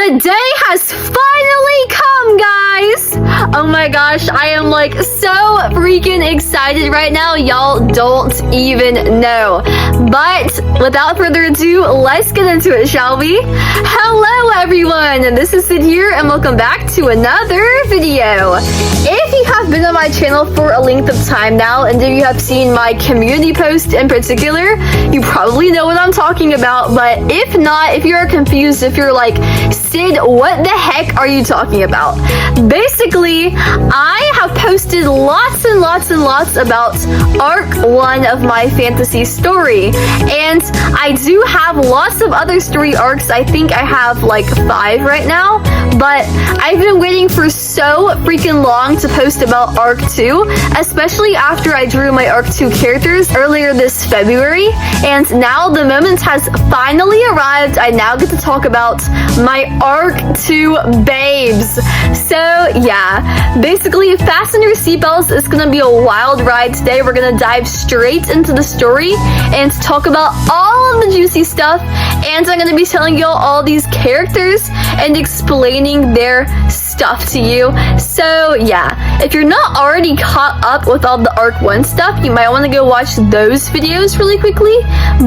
The day has finally come, guys! Oh my gosh, I am like so freaking excited right now. Y'all don't even know. But without further ado, let's get into it, shall we? Hello everyone, this is Sid here and welcome back to another video. If you have been on my channel for a length of time now, and if you have seen my community post in particular, you probably know what I'm talking about. But if not, if you're confused, if you're like, Sid, what the heck are you talking about? Basically, I have posted lots and lots and lots about Arc 1 of my fantasy story. And I do have lots of other story arcs. I think I have like 5 right now. But I've been waiting for so freaking long to post about Arc 2, especially after I drew my Arc 2 characters earlier this February. And now the moment has finally arrived. I now get to talk about my Arc 2 babes. So yeah, basically fasten your seatbelts. It's gonna be a wild ride today. We're gonna dive straight into the story and talk about all of the juicy stuff. And I'm gonna be telling y'all all these characters and explaining their stuff to you. So yeah, if you're not already caught up with all the Arc 1 stuff, you might want to go watch those videos really quickly.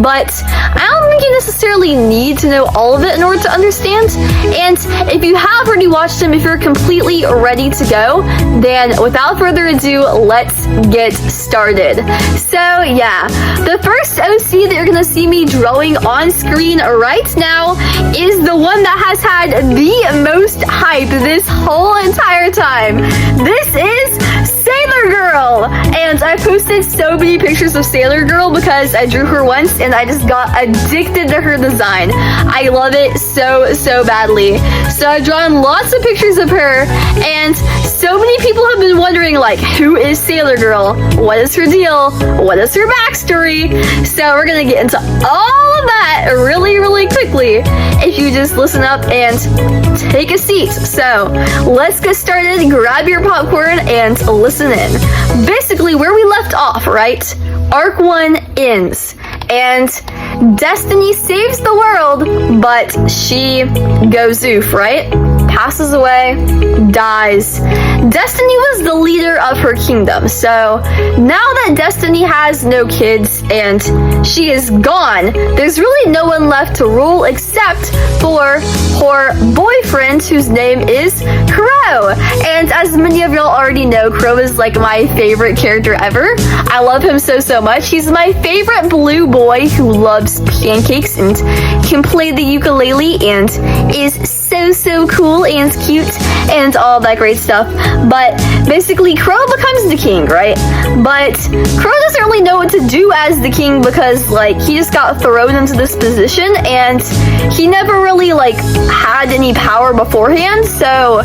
But I don't think you necessarily need to know all of it in order to understand. And if you have already watched them, if you're completely ready to go, then without further ado, let's get started. So yeah, the first OC that you're gonna see me drawing on screen right now is the one that has had the most hype this whole entire time. This is Sailor Girl, and I posted so many pictures of Sailor Girl because I drew her once and I just got addicted to her design. I love it so badly. So I've drawn lots of pictures of her, and so many people have been wondering, like, who is Sailor Girl? What is her deal? What is her backstory? So we're gonna get into all of that really quickly if you just listen up and take a seat. So let's get started. Grab your popcorn and listen in. Basically, where we left off, right? Arc 1 ends, and Destiny saves the world, but she goes oof, right? Passes away, dies. Destiny was the leader of her kingdom, so now that Destiny has no kids and she is gone, there's really no one left to rule except for her boyfriend, whose name is Crow. And as many of y'all already know, Crow is like my favorite character ever. I love him so much. He's my favorite blue boy who loves pancakes and can play the ukulele and is so cool and cute and all that great stuff. But basically, Crow becomes the king, right? But Crow doesn't really know what to do as the king because, like, he just got thrown into this position and he never really, like, had any power beforehand. So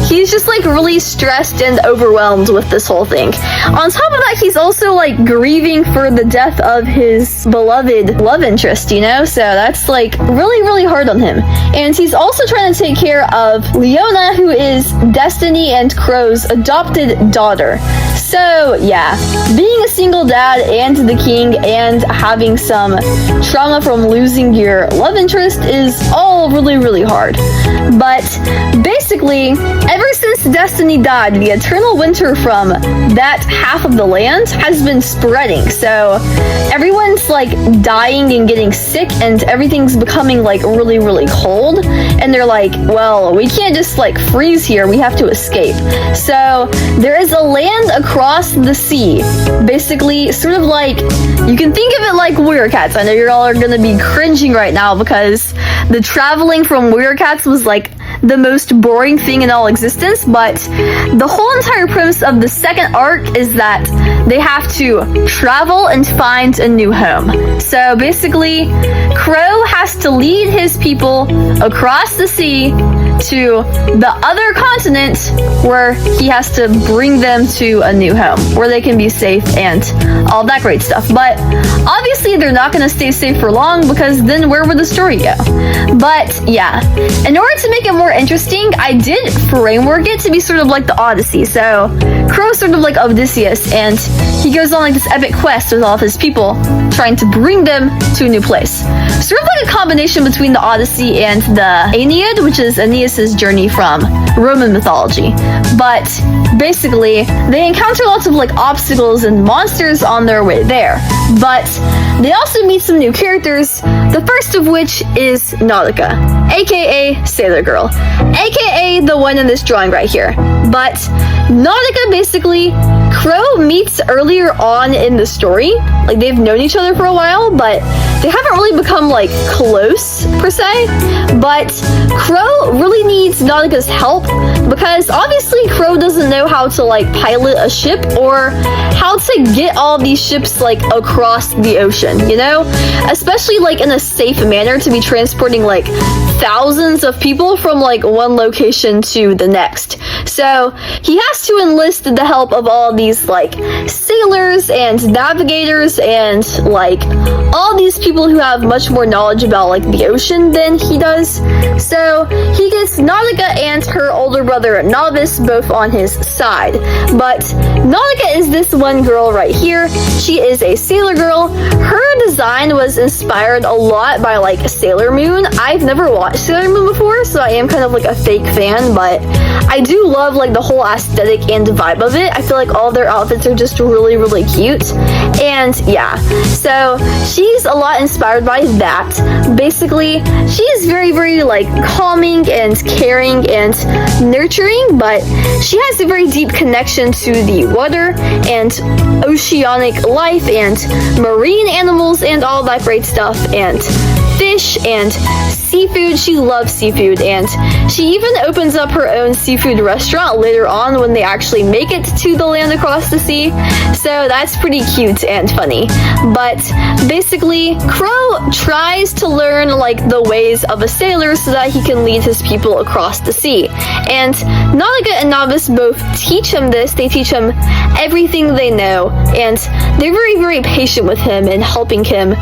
he's just, like, really stressed and overwhelmed with this whole thing. On top of that, he's also, like, grieving for the death of his beloved love interest, you know? So that's, like, really hard on him. And he's also trying to take care of Leona, who is Destiny and Crow's adopted daughter. So yeah, being a single dad and the king and having some trauma from losing your love interest is all really hard. But basically, ever since Destiny died, the eternal winter from that half of the land has been spreading. So everyone's like dying and getting sick and everything's becoming like really cold. And they're like, well, we can't just like freeze here, we have to escape. So there is a land across the sea, basically sort of like, you can think of it like Warrior Cats. I know you all are gonna be cringing right now because the traveling from Warrior Cats was like the most boring thing in all existence, but the whole entire premise of the second arc is that they have to travel and find a new home. So basically, Crow has to lead his people across the sea to the other continent where he has to bring them to a new home where they can be safe and all that great stuff. But obviously they're not going to stay safe for long because then where would the story go? But yeah, in order to make it more interesting, I did framework it to be sort of like the Odyssey. So Crow's sort of like Odysseus, and he goes on like this epic quest with all of his people, trying to bring them to a new place. Sort of like a combination between the Odyssey and the Aeneid, which is Aeneas' journey from Roman mythology. But basically, they encounter lots of like obstacles and monsters on their way there. But they also meet some new characters, the first of which is Nautica, aka Sailor Girl, aka the one in this drawing right here. But Nautica basically, Crow meets earlier on in the story, like they've known each other for a while, but they haven't really become like close per se. But Crow really needs Nautica's help because obviously Crow doesn't know how to like pilot a ship or how to get all these ships like across the ocean, you know? Especially like in a safe manner to be transporting like thousands of people from like one location to the next. So he has to enlist the help of all these like sailors and navigators and like all these people who have much more knowledge about like the ocean than he does. So he gets Nautica and her older brother Navis both on his side. But Nautica is this one girl right here. She is a sailor girl. Her design was inspired a lot by like Sailor Moon. I've never watched Sailor Moon before, so I am kind of like a fake fan, but I do love like the whole aesthetic and vibe of it. I feel like all their outfits are just really, really cute. And yeah, so she's a lot inspired by that. Basically, she's very, very like calming and caring and nurturing, but she has a very deep connection to the water and oceanic life and marine animals and all that great stuff and fish and seafood. She loves seafood, and she even opens up her own seafood restaurant later on when they actually make it to the land across the sea. So that's pretty cute and funny. But basically, Crow tries to learn like the ways of a sailor so that he can lead his people across the sea. And Nautica and Navis both teach him this. They teach him everything they know, and they're very, very patient with him and helping him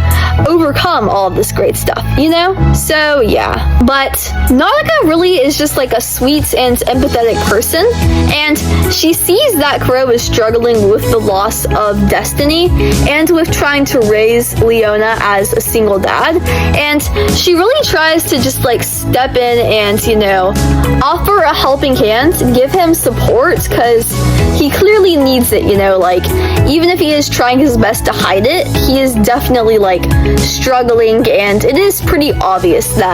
overcome all of this great stuff, you know? So yeah, but Nautica really is just like a sweet and empathetic person, and she sees that Crow is struggling with the loss of destiny and with trying to raise Leona as a single dad, and she really tries to just like step in and, you know, offer a helping hand, give him support, because he clearly needs it, you know, like even if he is trying his best to hide it, he is definitely like struggling, and it is pretty obvious that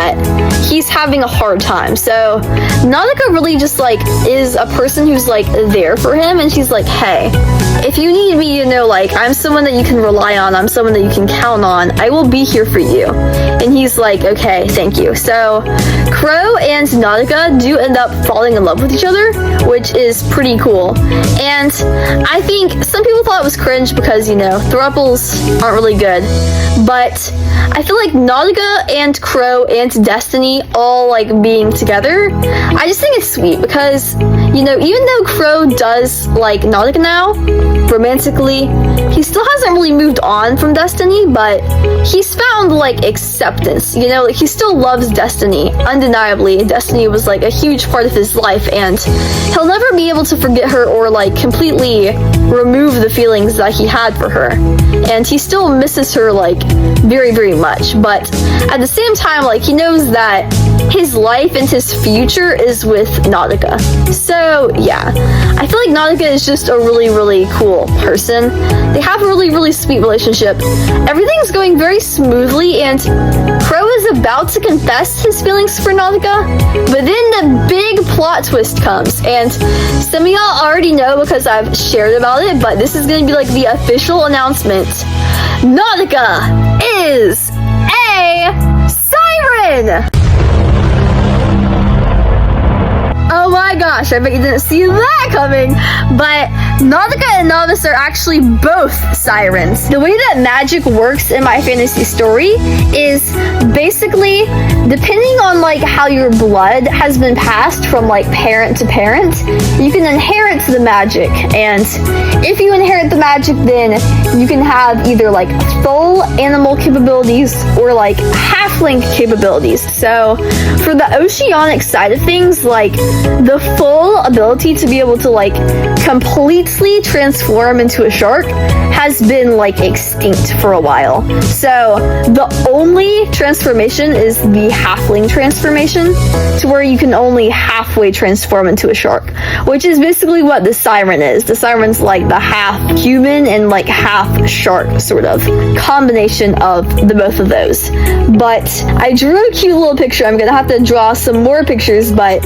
he's having a hard time. So Nautica really just like is a person who's like there for him, and she's like, hey, if you need me, you know, like I'm someone that you can rely on, I'm someone that you can count on, I will be here for you. And he's like, okay, thank you. So Crow and Nautica do end up falling in love with each other, which is pretty cool. And I think some people thought it was cringe because, you know, throuples aren't really good, but I feel like Nautica and Crow and Destiny all like being together, I just think it's sweet because, you know, even though Crow does like Nautica now romantically, he still hasn't really moved on from Destiny, but he's found like acceptance, you know, like he still loves Destiny, undeniably. Destiny was like a huge part of his life, and he'll never be able to forget her or like completely remove the feelings that he had for her, and he still misses her like very, very much. But at the same time, like he knows that his life and his future is with Nautica. So yeah, I feel like Nautica is just a really, really cool person. They have a really, really sweet relationship. Everything's going very smoothly, and Crow is about to confess his feelings for Nautica, but then the big plot twist comes, and some of y'all already know because I've shared about it, but this is going to be like the official announcement. Nautica is a siren! Oh my gosh, I bet you didn't see that coming. But Nautica and Navis are actually both sirens. The way that magic works in my fantasy story is basically depending on like how your blood has been passed from like parent to parent, you can inherit the magic. And if you inherit the magic, then you can have either like full animal capabilities or like halfling capabilities. So for the oceanic side of things, like the full ability to be able to like completely transform into a shark has has been like extinct for a while. So the only transformation is the halfling transformation, to where you can only halfway transform into a shark, which is basically what the siren is. The siren's like the half human and like half shark sort of combination of the both of those. But I drew a cute little picture. I'm gonna have to draw some more pictures, but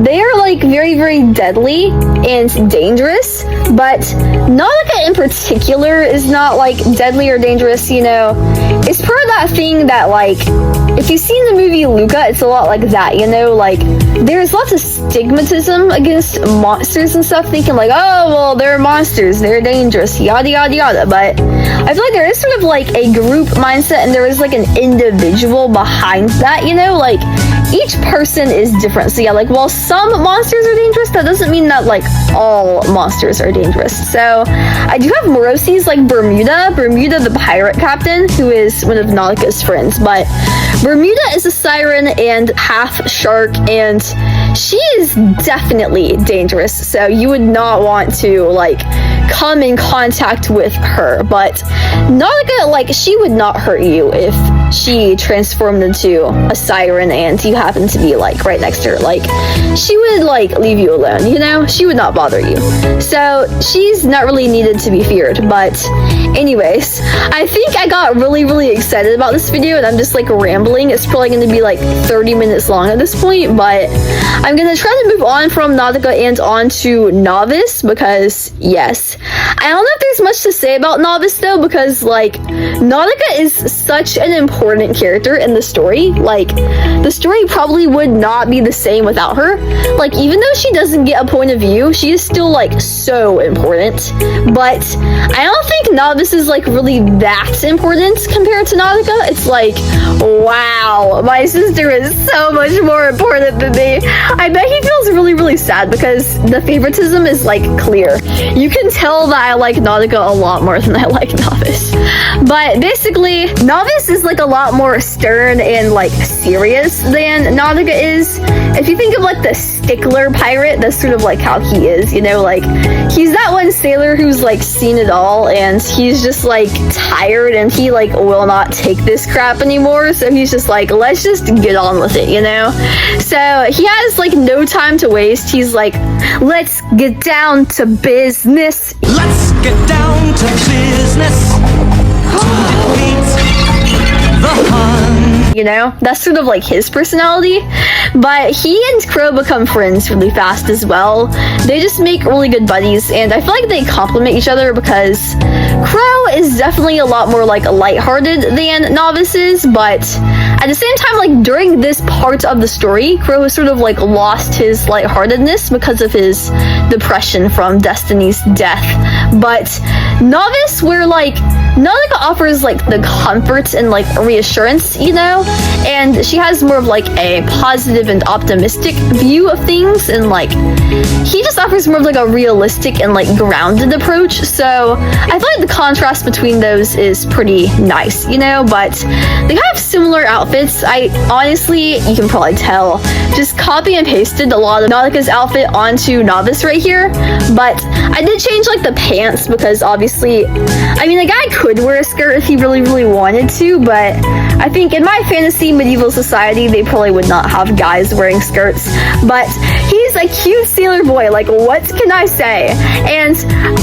they are like very, very deadly and dangerous, but Nautica in particular is not like deadly or dangerous, you know. It's part of that thing that, like, if you've seen the movie Luca, it's a lot like that, you know, like, there's lots of stigmatism against monsters and stuff, thinking like, oh, well, they're monsters, they're dangerous, yada, yada, yada, but I feel like there is sort of like a group mindset, and there is like an individual behind that, you know, like, each person is different. So yeah, like, while some monsters are dangerous, that doesn't mean that like all monsters are dangerous. So I do have Morosi's like Bermuda the pirate captain, who is one of Nautica's friends, but Bermuda is a siren and half shark, and she is definitely dangerous, so you would not want to like come in contact with her. But Nautica, like, she would not hurt you if she transformed into a siren and you happen to be like right next to her. Like, she would like leave you alone, you know, she would not bother you, so she's not really needed to be feared. But anyways, I think I got really excited about this video, and I'm just like rambling. It's probably going to be like 30 minutes long at this point, but I'm gonna try to move on from Nautica and on to Navis, because yes, I don't know if there's much to say about Navis though, because like Nautica is such an important character in the story. Like, the story probably would not be the same without her. Like, even though she doesn't get a point of view, she is still like so important. But I don't think Navis is like really that important compared to Nautica. It's like, wow, my sister is so much more important than me. I bet he feels really sad, because the favoritism is like clear. You can tell that I like Nautica a lot more than I like Navis. But basically, Navis is like a lot more stern and like serious than Nautica is. If you think of like the stickler pirate, that's sort of like how he is, you know, like, he's that one sailor who's like seen it all, and he's just like tired, and he like will not take this crap anymore, so he's just like, let's just get on with it, you know. So he has like no time to waste. He's like, let's get down to business. Let's get down to business. The Hun. You know, that's sort of like his personality. But he and Crow become friends really fast as well. They just make really good buddies, and I feel like they complement each other, because Crow is definitely a lot more like lighthearted than Navis is, but at the same time, like, during this part of the story, Crow has sort of like lost his lightheartedness because of his depression from Destiny's death. But Navis, where like Nautica offers like the comfort and like reassurance, you know, and she has more of like a positive and optimistic view of things, and like he just offers more of like a realistic and like grounded approach. So I feel like the contrast between those is pretty nice, you know. But they have similar outfits. I honestly, you can probably tell, just copy and pasted a lot of Nautica's outfit onto Navis right here. But I did change like the pants, because obviously, I mean, a guy could wear a skirt if he really wanted to, but I think in my fantasy medieval society, they probably would not have guys wearing skirts. But he's a cute sailor boy, like, what can I say? And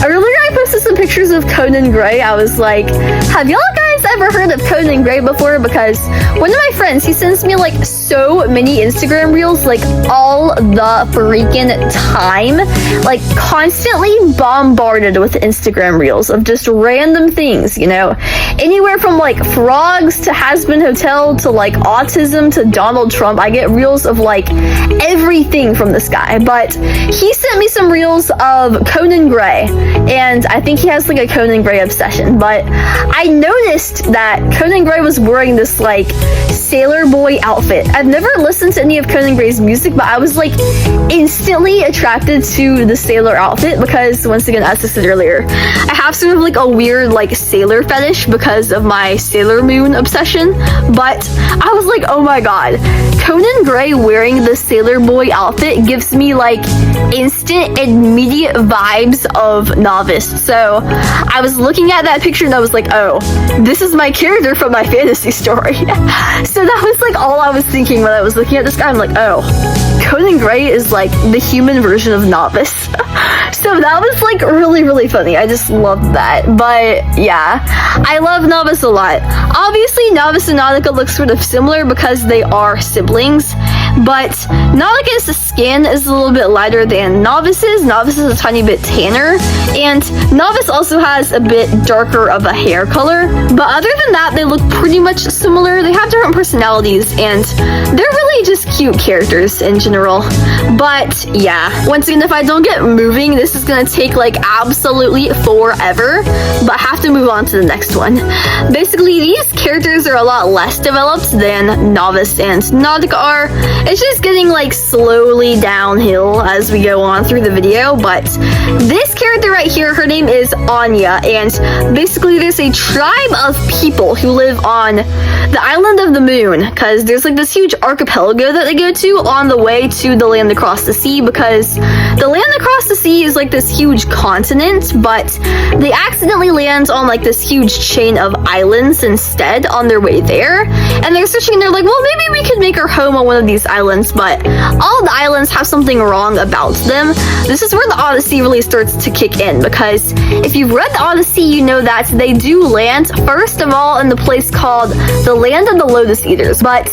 earlier I posted some pictures of Conan Gray. I was like, have y'all guys ever heard of Conan Gray before? Because one of my friends, he sends me like so many Instagram reels, like all the freaking time, like constantly bombarded with Instagram reels of just random things, you know, anywhere from like frogs to Has-Been Hotel to like autism to Donald Trump. I get reels of like everything from this guy. But he sent me some reels of Conan Gray, and I think he has like a Conan Gray obsession. But I noticed that Conan Gray was wearing this like sailor boy outfit. I've never listened to any of Conan Gray's music, but I was like instantly attracted to the sailor outfit, because once again, as I said earlier, I have sort of like a weird like sailor fetish because of my Sailor Moon obsession. But I was like, oh my god, Conan Gray wearing the sailor boy outfit gives me like instant, immediate vibes of Navis. So I was looking at that picture and I was like, oh, this is my character from my fantasy story. So that was like all I was thinking when I was looking at this guy. I'm like, oh, Conan Gray is like the human version of Navis. So that was like really, really funny. I just loved that. But yeah, I love Navis a lot. Obviously, Navis and Nautica look sort of similar because they are siblings. But Nautica's skin is a little bit lighter than Navis's. Navis is a tiny bit tanner. And Navis also has a bit darker of a hair color. But other than that, they look pretty much similar. They have different personalities and they're really just cute characters in general. But yeah, once again, if I don't get moving, this is gonna take like absolutely forever. But I have to move on to the next one. Basically, these characters are a lot less developed than Navis and Nautica are. It's just getting like slowly downhill as we go on through the video. But this character right here, her name is Anyah, and basically there's a tribe of people who live on the island of the moon, because there's like this huge archipelago that they go to on the way to the land across the sea, because the land across the sea is like this huge continent, but they accidentally land on like this huge chain of islands instead on their way there. And they're searching and they're like, well, maybe we could make our home on one of these islands, but all the islands have something wrong about them. This is where the Odyssey really starts to kick in, because if you've read the Odyssey, you know that they do land, first of all, in the place called the Land of the Lotus Eaters. But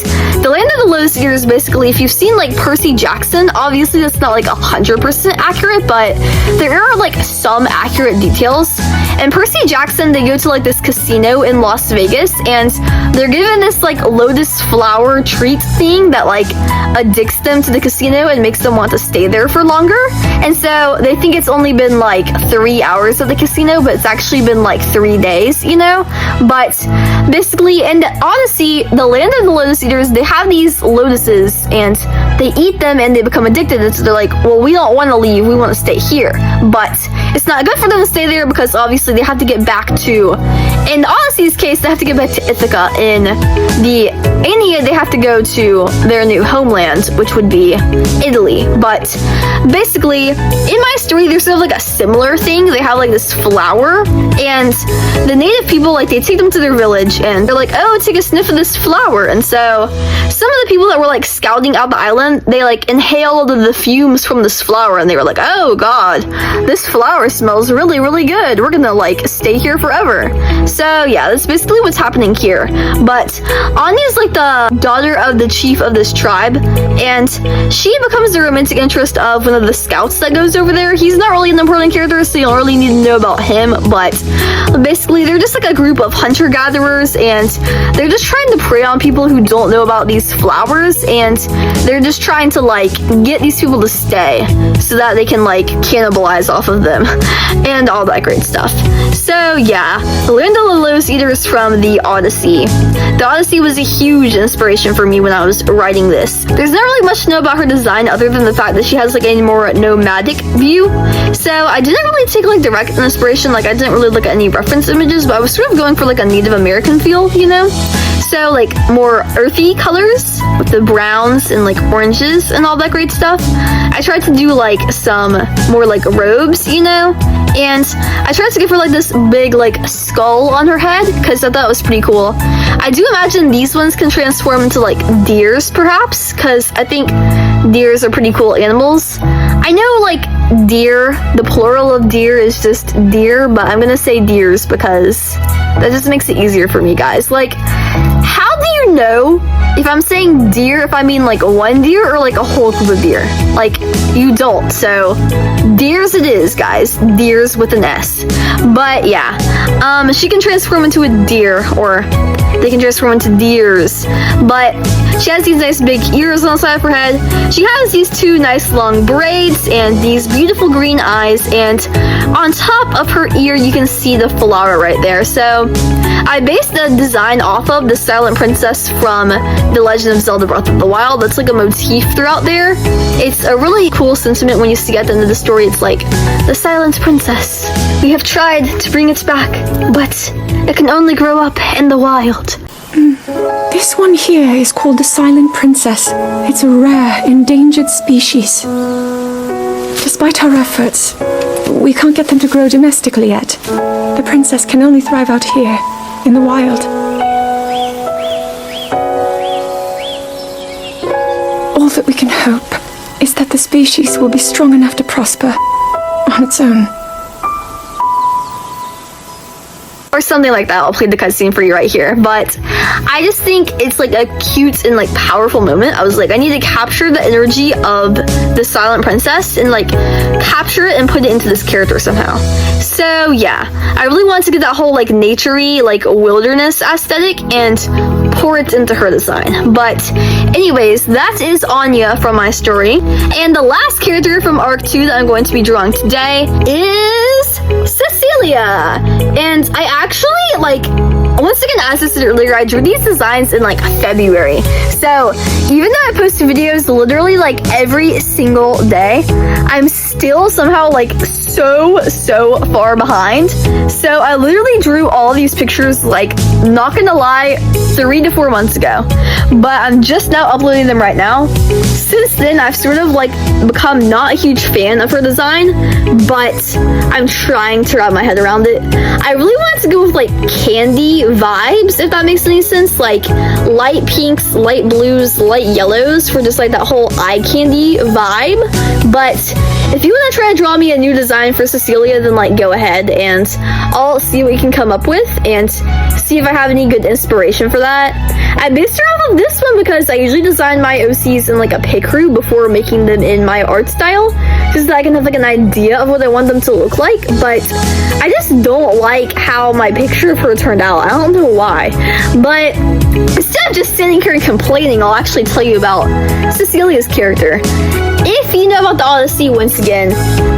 the Land of the Lotus Eaters, basically, if you've seen like Percy Jackson, obviously that's not like 100% accurate, but there are like some accurate details. In Percy Jackson, they go to like this casino in Las Vegas, and they're given this like lotus flower treat thing that like addicts them to the casino and makes them want to stay there for longer. And so they think it's only been like 3 hours at the casino, but it's actually been like 3 days, you know? But basically in the Odyssey, the Land of the Lotus Eaters, they have these lotuses and they eat them and they become addicted. And so they're like, well, we don't want to leave, we want to stay here. But it's not good for them to stay there because obviously they have to get back to, in the Odyssey's case, they have to get back to Ithaca. In the Anyah, they have to go to their new homeland, which would be Italy. But basically, in my story, there's sort of like a similar thing. They have like this flower, and the native people, like, they take them to their village, and they're like, oh, take a sniff of this flower. And so some of the people that were like scouting out the island, they like inhaled the fumes from this flower, and they were like, oh god, this flower smells really, really good. We're gonna like stay here forever. So yeah, that's basically what's happening here. But Anyah's like the daughter of the chief of this tribe, and she becomes the romantic interest of one of the scouts that goes over there. He's not really an important character, so you don't really need to know about him, but basically they're just like a group of hunter-gatherers, and they're just trying to prey on people who don't know about these flowers, and they're just trying to like get these people to stay so that they can like cannibalize off of them and all that great stuff. So yeah, the Land of the Lotus Eaters from the Odyssey. The Odyssey was a huge inspiration for me when I was writing this. There's not really much to know about her design other than the fact that she has like a more nomadic view. So I didn't really take like direct inspiration, like I didn't really look at any reference images, but I was sort of going for like a Native American feel, you know? So like more earthy colors with the browns and like oranges and all that great stuff. I tried to do like some more like robes, you know? And I tried to give her like this big like skull on her head because I thought it was pretty cool. I do imagine these ones can transform into like deers perhaps, because I think deers are pretty cool animals. I know like deer, the plural of deer is just deer, but I'm gonna say deers because that just makes it easier for me, guys. Like, how do you know if I'm saying deer, if I mean like one deer or like a whole group of deer? Like, you don't. So deers it is, guys. Deers with an S. But yeah, she can transform into a deer, or they can transform into deers. But she has these nice big ears on the side of her head. She has these two nice long braids and these beautiful green eyes, and on top of her ear you can see the flower right there. So I based the design off of the Silent Princess from The Legend of Zelda Breath of the Wild. That's like a motif throughout there. It's a really cool sentiment when you see at the end of the story. It's like, the Silent Princess. We have tried to bring it back, but it can only grow up in the wild. This one here is called the Silent Princess. It's a rare, endangered species. Despite our efforts, we can't get them to grow domestically yet. The princess can only thrive out here, in the wild. All that we can hope is that the species will be strong enough to prosper on its own. Or something like that. I'll play the cutscene for you right here. But I just think it's like a cute and like powerful moment. I was like, I need to capture the energy of the silent princess and like capture it and put it into this character somehow. So yeah, I really wanted to get that whole like naturey, like wilderness aesthetic and pour it into her design. But anyways, that is Anyah from my story. And the last character from Arc 2 that I'm going to be drawing today is Cecilia. And I actually, like, once again, as I said earlier, I drew these designs in like February. So even though I post videos literally like every single day, I'm still somehow like so far behind. So I literally drew all these pictures, like, not gonna lie, 3 to 4 months ago. But I'm just now uploading them right now. Since then, I've sort of like become not a huge fan of her design, but I'm trying to wrap my head around it. I really wanted to go with like candy vibes, if that makes any sense, like light pinks, light blues, light yellows for just like that whole eye candy vibe. But if you want to try to draw me a new design for Cecilia, then like go ahead and I'll see what we can come up with and see if I have any good inspiration for that. I based her off of this one because I usually design my OCs in like a pic crew before making them in my art style, just so that I can have like an idea of what I want them to look like. But I just don't like how my picture of her turned out. I don't know why. But instead of just sitting here and complaining, I'll actually tell you about Cecilia's character. If you know about the Odyssey, once again,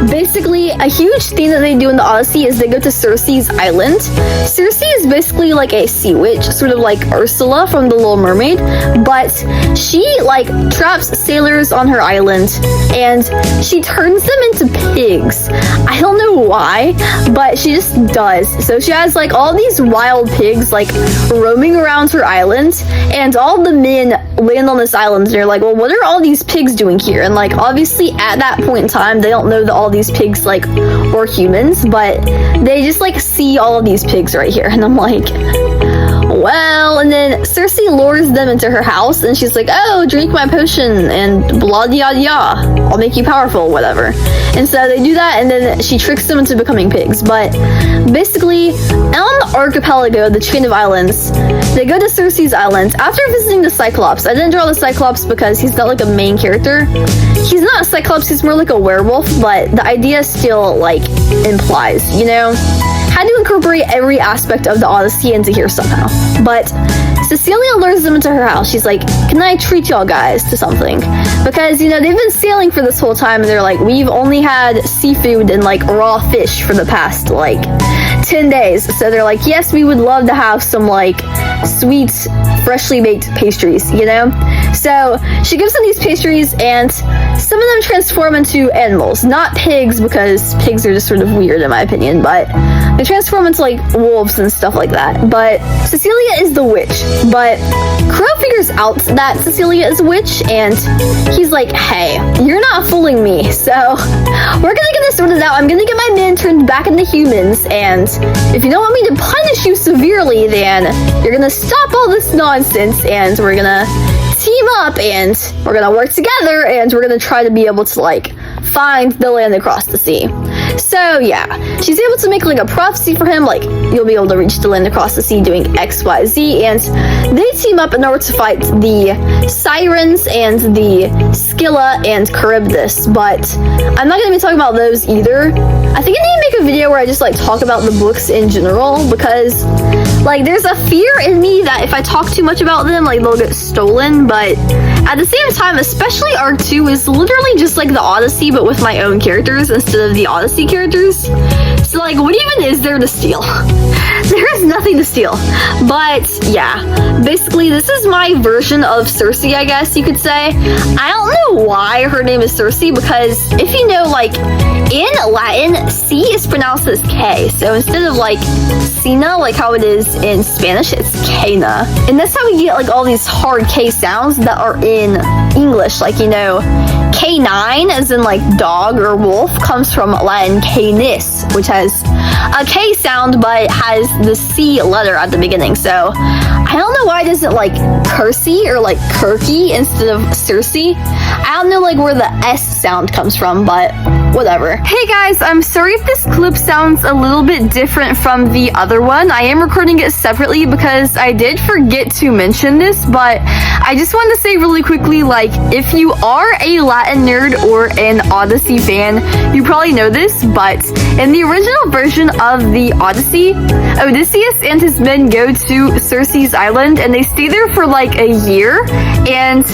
basically a huge thing that they do in the Odyssey is they go to Circe's island. Circe is basically like a sea witch, sort of like Ursula from The Little Mermaid, but she like traps sailors on her island and she turns them into pigs. I don't know why, but she just does. So she has like all these wild pigs like roaming around her island, and all the men land on this island and they're like, well, what are all these pigs doing here? And like obviously at that point in time they don't know that all these pigs like were humans, but they just like see all of these pigs right here, and I'm like, well. And then Circe lures them into her house and she's like, oh, drink my potion and blah yada yada, I'll make you powerful, whatever. And so they do that and then she tricks them into becoming pigs. But basically on the archipelago, the chain of islands, they go to Circe's island after visiting the Cyclops. I didn't draw the Cyclops because he's not like a main character. He's not a Cyclops, he's more like a werewolf, but the idea still like implies, you know, how to incorporate every aspect of the Odyssey into here somehow. But Cecilia lures them into her house. She's like, can I treat y'all guys to something? Because, you know, they've been sailing for this whole time and they're like, we've only had seafood and like raw fish for the past like 10 days. So they're like, yes, we would love to have some like sweet, freshly baked pastries, you know? So she gives them these pastries and some of them transform into animals. Not pigs, because pigs are just sort of weird in my opinion, but they transform into like wolves and stuff like that. But Cecilia is the witch. But Crow figures out that Cecilia is a witch and he's like, hey, you're not fooling me. So we're gonna get this sorted out. I'm gonna get my men turned back into humans, and if you don't want me to punish you severely, then you're gonna stop all this nonsense and we're gonna team up and we're gonna work together and we're gonna try to be able to like find the land across the sea. So yeah, she's able to make like a prophecy for him, like you'll be able to reach the land across the sea doing XYZ, and they team up in order to fight the Sirens and the Scylla and Charybdis. But I'm not gonna be talking about those either. I think I need to make a video where I just like talk about the books in general, because like there's a fear in me that if I talk too much about them, like they'll get stolen. But at the same time, especially Arc 2 is literally just like the Odyssey but with my own characters instead of the Odyssey characters. So like, what even is there to steal? There is nothing to steal. But yeah, basically this is my version of Circe, I guess you could say. I don't know why her name is Circe, because if you know, like in Latin, C is pronounced as K. So instead of like Cena, like how it is in Spanish, it's Cana. And that's how we get like all these hard K sounds that are in English, like, you know, K9, as in like dog or wolf, comes from Latin canis, which has a K sound but has the C letter at the beginning. So I don't know why it isn't like Kersey or like Kirky instead of Cersei. I don't know like where the S sound comes from, but whatever. Hey guys, I'm sorry if this clip sounds a little bit different from the other one. I am recording it separately because I did forget to mention this, but I just wanted to say really quickly, like, if you are a Latin nerd or an Odyssey fan, you probably know this, but in the original version of the Odyssey, Odysseus and his men go to Cersei's island and they stay there for like a year, and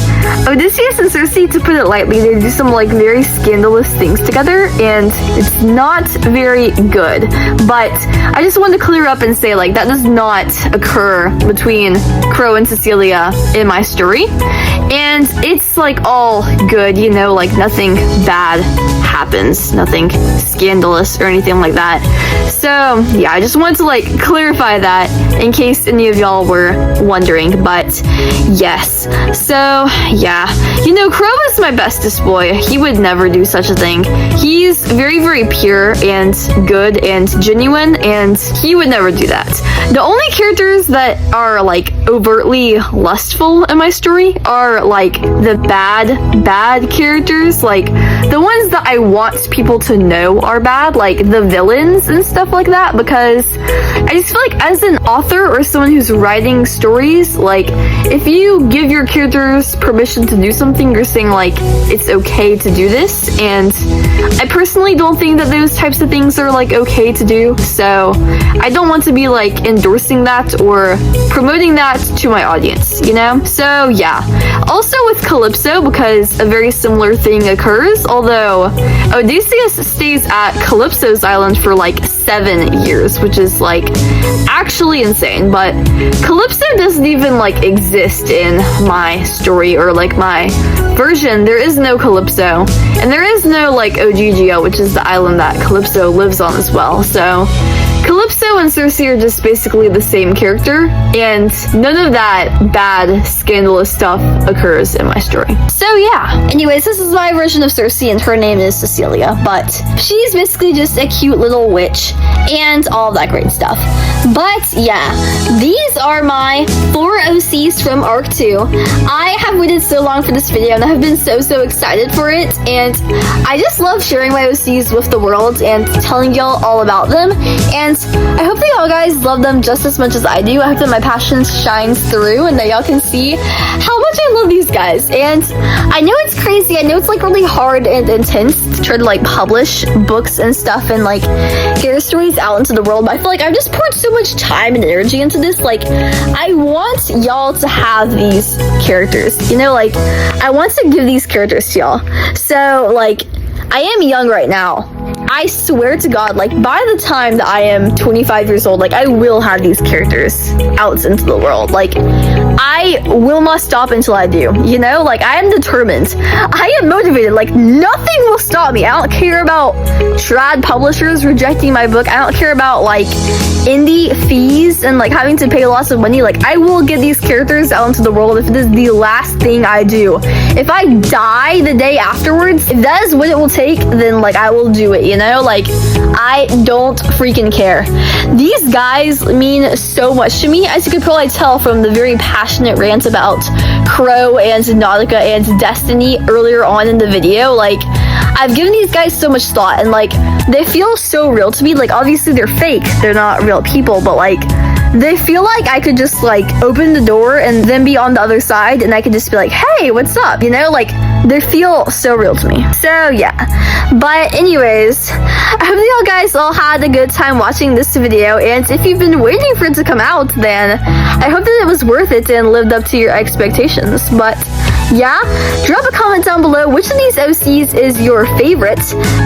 Odysseus and Cersei, to put it lightly, they do some like very scandalous things together, and it's not very good. But I just wanted to clear up and say, like, that does not occur between Crow and Cecilia in my story, and it's like all good, you know, like nothing bad happens, nothing scandalous or anything like that. So yeah, I just wanted to like clarify that in case any of y'all were wondering. But yes, so yeah, you know, Crow is my bestest boy. He would never do such a thing. He's very, very pure and good and genuine, and he would never do that. The only characters that are like overtly lustful in my story are like the bad characters, like the ones that I want people to know are bad, like the villains and stuff like that, because I just feel like as an author or someone who's writing stories, like if you give your characters permission to do something, you're saying like it's okay to do this, and I personally don't think that those types of things are like okay to do, so I don't want to be like endorsing that or promoting that to my audience, you know? So yeah. Also with Calypso, because a very similar thing occurs, although Odysseus stays at Calypso's island for like 7 years, which is like actually insane, but Calypso doesn't even like exist in my story or like my version. There is no Calypso, and there is no like Ogygia, which is the island that Calypso lives on as well. So Calypso and Cersei are just basically the same character, and none of that bad, scandalous stuff occurs in my story. So yeah. Anyways, this is my version of Cersei, and her name is Cecilia, but she's basically just a cute little witch and all that great stuff. But yeah, these are my 4 OCs from Arc 2. I have waited so long for this video, and I have been so excited for it, and I just love sharing my OCs with the world and telling y'all all about them, and I hope that y'all guys love them just as much as I do. I hope that my passion shines through and that y'all can see how much I love these guys. And I know it's crazy, I know it's like really hard and intense to try to like publish books and stuff and like get stories out into the world, but I feel like I've just poured so much time and energy into this. Like, I want y'all to have these characters, you know, like I want to give these characters to y'all. So like, I am young right now. I swear to God, like by the time that I am 25 years old, like I will have these characters out into the world. Like I will not stop until I do, you know? Like I am determined. I am motivated. Like nothing will stop me. I don't care about trad publishers rejecting my book. I don't care about like indie fees and like having to pay lots of money. Like I will get these characters out into the world if it is the last thing I do. If I die the day afterwards, if that is what it will take, then like I will do it, you know? Like I don't freaking care. These guys mean so much to me, as you could probably tell from the very passionate rant about Crow and Nautica and Destiny earlier on in the video. Like I've given these guys so much thought, and like they feel so real to me. Like obviously they're fake, they're not real people, but like they feel like I could just like open the door and then be on the other side and I could just be like, hey, what's up? You know, like they feel so real to me. So yeah. But anyways, I hope that y'all guys all had a good time watching this video, and if you've been waiting for it to come out, then I hope that it was worth it and lived up to your expectations. But yeah, drop a comment down below which of these OCs is your favorite.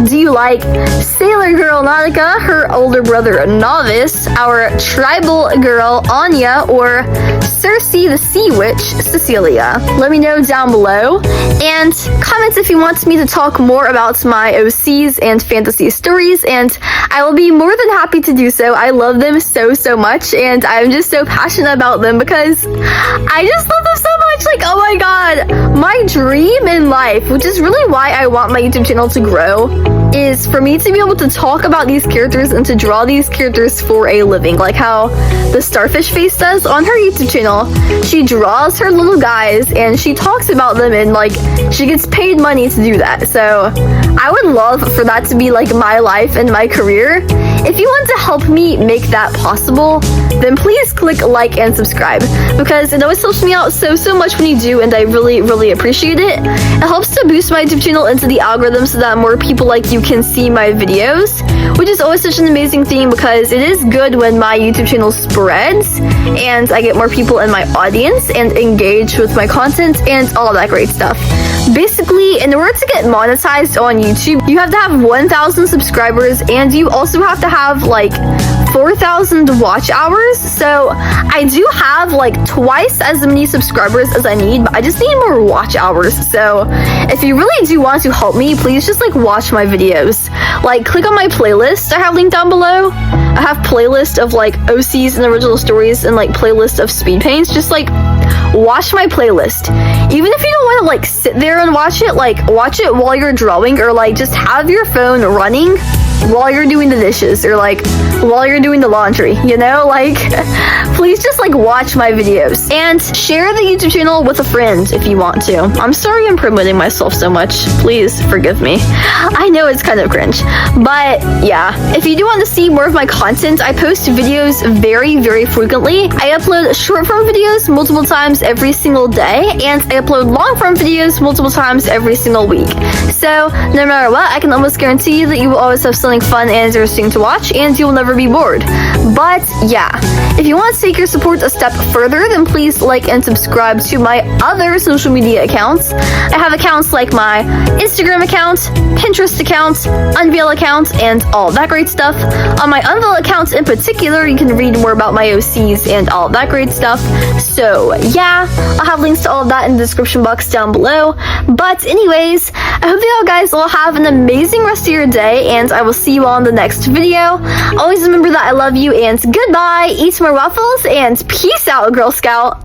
Do you like Sailor Girl Nautica, her older brother Navis, our tribal girl Anyah, or Cersei the Sea Witch Cecilia? Let me know down below, and comment if you want me to talk more about my OCs and fantasy stories, and I will be more than happy to do so. I love them so much, and I'm just so passionate about them because I just love them so much. Like, oh my god, my dream in life, which is really why I want my YouTube channel to grow, is for me to be able to talk about these characters and to draw these characters for a living, like how the Starfish Face does on her YouTube channel. She draws her little guys and she talks about them, and like she gets paid money to do that. So I would love for that to be like my life and my career. If you want to help me make that possible, then please click like and subscribe, because it always helps me out so much when you do, and I really appreciate it. It helps to boost my YouTube channel into the algorithm so that more people like you can see my videos, which is always such an amazing thing, because it is good when my YouTube channel spreads and I get more people in my audience and engage with my content and all that great stuff. Basically, in order to get monetized on YouTube, you have to have 1,000 subscribers, and you also have to have like 4,000 watch hours. So I do have like twice as many subscribers as I need, but I just need more watch hours. So if you really do want to help me, please just like watch my videos. Like click on my playlist I have linked down below. I have playlist of like OCs and original stories and like playlist of Speedpaints. Just like watch my playlist. Even if you don't want to like sit there and watch it, like watch it while you're drawing, or like just have your phone running while you're doing the dishes, or like while you're doing the laundry, you know? Like please just like watch my videos and share the YouTube channel with a friend if you want to. I'm sorry I'm promoting myself so much, please forgive me. I know it's kind of cringe, but yeah, if you do want to see more of my content, I post videos very frequently. I upload short form videos multiple times every single day, and I upload long form videos multiple times every single week. So no matter what, I can almost guarantee that you will always have something fun and interesting to watch, and you'll never be bored. But yeah, if you want to take your support a step further, then please like and subscribe to my other social media accounts. I have accounts like my Instagram account, Pinterest account, Unveil account, and all that great stuff. On my Unveil account in particular, you can read more about my OCs and all that great stuff. So yeah, I'll have links to all of that in the description box down below. But anyways, I hope that you guys will have an amazing rest of your day, and I will see you all in the next video. Always remember that I love you, and goodbye, eat more waffles, and peace out, Girl Scout.